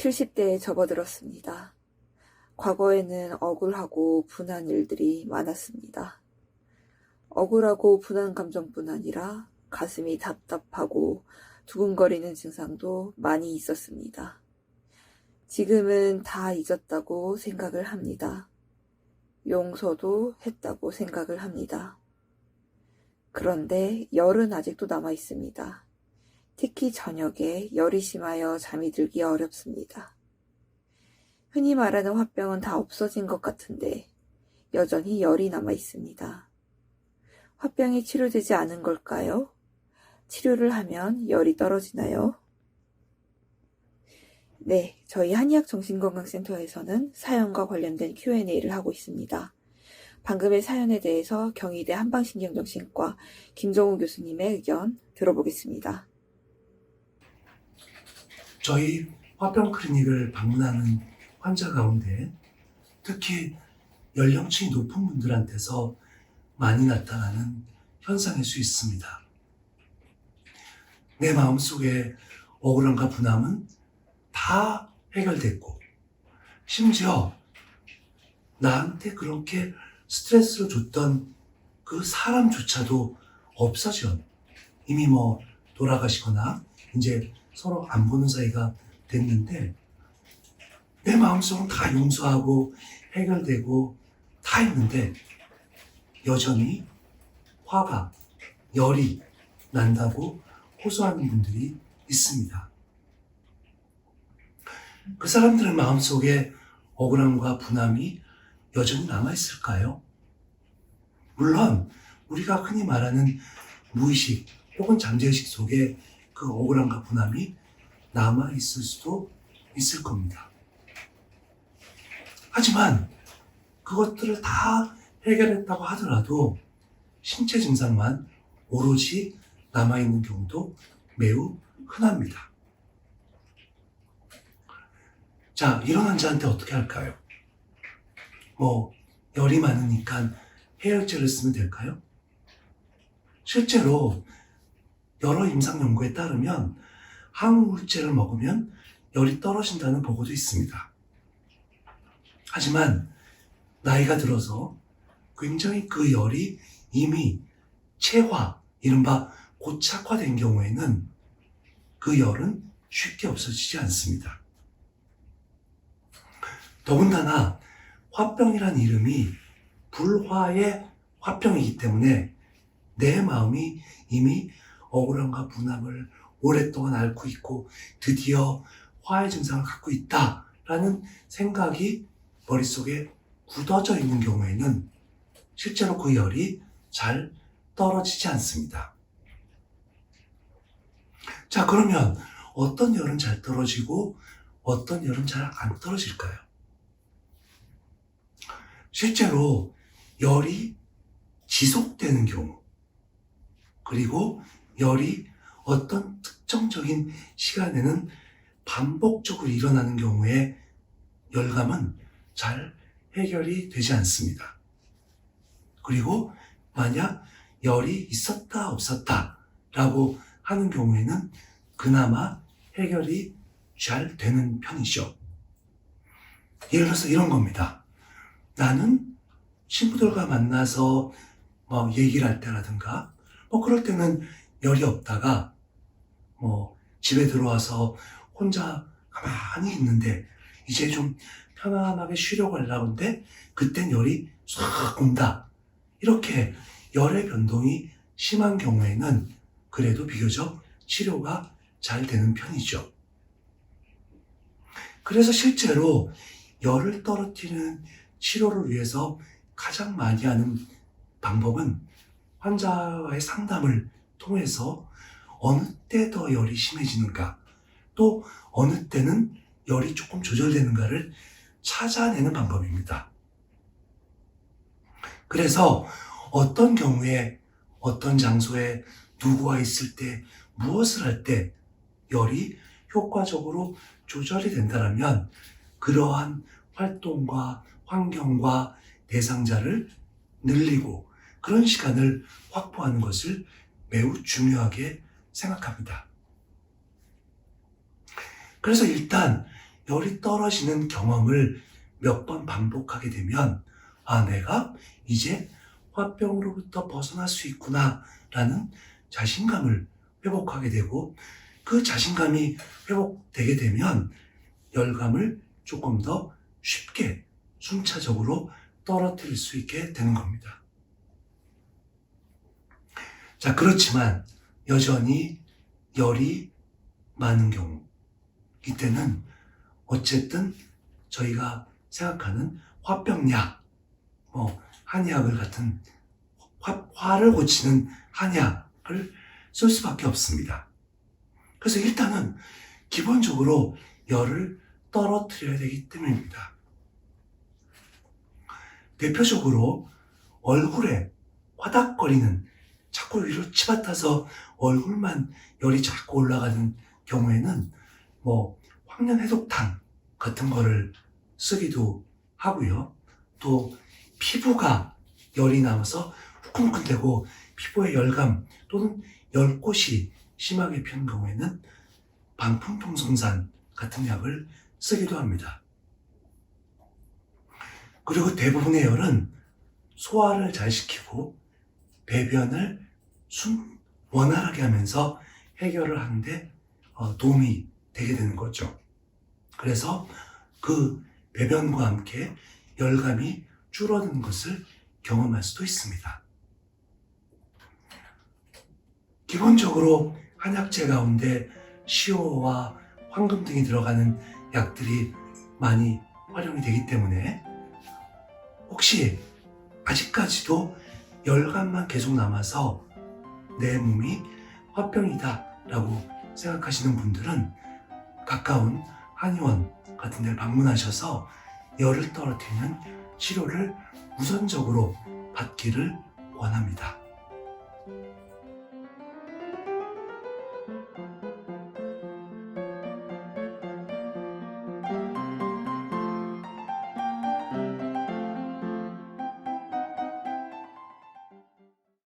70대에 접어들었습니다. 과거에는 억울하고 분한 일들이 많았습니다. 억울하고 분한 감정뿐 아니라 가슴이 답답하고 두근거리는 증상도 많이 있었습니다. 지금은 다 잊었다고 생각을 합니다. 용서도 했다고 생각을 합니다. 그런데 열은 아직도 남아 있습니다. 특히 저녁에 열이 심하여 잠이 들기 어렵습니다. 흔히 말하는 화병은 다 없어진 것 같은데 여전히 열이 남아 있습니다. 화병이 치료되지 않은 걸까요? 치료를 하면 열이 떨어지나요? 네, 저희 한의학정신건강센터에서는 사연과 관련된 Q&A를 하고 있습니다. 방금의 사연에 대해서 경희대 한방신경정신과 김정우 교수님의 의견 들어보겠습니다. 저희 화병 클리닉을 방문하는 환자 가운데 특히 연령층이 높은 분들한테서 많이 나타나는 현상일 수 있습니다. 내 마음속에 억울함과 분함은 다 해결됐고 심지어 나한테 그렇게 스트레스를 줬던 그 사람조차도 없어져 이미 돌아가시거나 이제 서로 안 보는 사이가 됐는데 내 마음속은 다 용서하고 해결되고 다 있는데 여전히 화가 열이 난다고 호소하는 분들이 있습니다. 그 사람들의 마음속에 억울함과 분함이 여전히 남아있을까요? 물론 우리가 흔히 말하는 무의식 혹은 잠재의식 속에 그 억울함과 분함이 남아있을 수도 있을 겁니다. 하지만 그것들을 다 해결했다고 하더라도 신체 증상만 오로지 남아있는 경우도 매우 흔합니다. 자, 이런 환자한테 어떻게 할까요? 열이 많으니까 해열제를 쓰면 될까요? 실제로 여러 임상 연구에 따르면 항우울제를 먹으면 열이 떨어진다는 보고도 있습니다. 하지만 나이가 들어서 굉장히 그 열이 이미 체화, 이른바 고착화된 경우에는 그 열은 쉽게 없어지지 않습니다. 더군다나 화병이란 이름이 불화의 화병이기 때문에 내 마음이 이미 억울함과 분함을 오랫동안 앓고 있고 드디어 화의 증상을 갖고 있다라는 생각이 머릿속에 굳어져 있는 경우에는 실제로 그 열이 잘 떨어지지 않습니다. 자, 그러면 어떤 열은 잘 떨어지고 어떤 열은 잘 안 떨어질까요? 실제로 열이 지속되는 경우, 그리고 열이 어떤 특정적인 시간에는 반복적으로 일어나는 경우에 열감은 잘 해결이 되지 않습니다. 그리고 만약 열이 있었다 없었다 라고 하는 경우에는 그나마 해결이 잘 되는 편이죠. 예를 들어서 이런 겁니다. 나는 친구들과 만나서 얘기를 할 때라든가 그럴 때는 열이 없다가 집에 들어와서 혼자 가만히 있는데 이제 좀 편안하게 쉬려고 하려고 하는데 그땐 열이 싹 온다. 이렇게 열의 변동이 심한 경우에는 그래도 비교적 치료가 잘 되는 편이죠. 그래서 실제로 열을 떨어뜨리는 치료를 위해서 가장 많이 하는 방법은 환자와의 상담을 통해서 어느 때 더 열이 심해지는가, 또 어느 때는 열이 조금 조절되는가를 찾아내는 방법입니다. 그래서 어떤 경우에 어떤 장소에 누구와 있을 때 무엇을 할 때 열이 효과적으로 조절이 된다면 그러한 활동과 환경과 대상자를 늘리고 그런 시간을 확보하는 것을 매우 중요하게 생각합니다. 그래서 일단 열이 떨어지는 경험을 몇 번 반복하게 되면 내가 이제 화병으로부터 벗어날 수 있구나 라는 자신감을 회복하게 되고, 그 자신감이 회복되게 되면 열감을 조금 더 쉽게 순차적으로 떨어뜨릴 수 있게 되는 겁니다. 자, 그렇지만 여전히 열이 많은 경우, 이때는 어쨌든 저희가 생각하는 화병약, 한약을 같은 화를 고치는 한약을 쓸 수밖에 없습니다. 그래서 일단은 기본적으로 열을 떨어뜨려야 되기 때문입니다. 대표적으로 얼굴에 화닥거리는, 자꾸 위로 치받아서 얼굴만 열이 자꾸 올라가는 경우에는 황련해독탕 같은 거를 쓰기도 하고요. 또 피부가 열이 남아서 후끈후끈되고 피부에 열감 또는 열꽃이 심하게 피는 경우에는 방풍통성산 같은 약을 쓰기도 합니다. 그리고 대부분의 열은 소화를 잘 시키고 배변을 원활하게 하면서 해결을 하는데 도움이 되게 되는 거죠. 그래서 그 배변과 함께 열감이 줄어드는 것을 경험할 수도 있습니다. 기본적으로 한약재 가운데 시오와 황금 등이 들어가는 약들이 많이 활용이 되기 때문에 혹시 아직까지도 열감만 계속 남아서 내 몸이 화병이다 라고 생각하시는 분들은 가까운 한의원 같은 데를 방문하셔서 열을 떨어뜨리는 치료를 우선적으로 받기를 원합니다.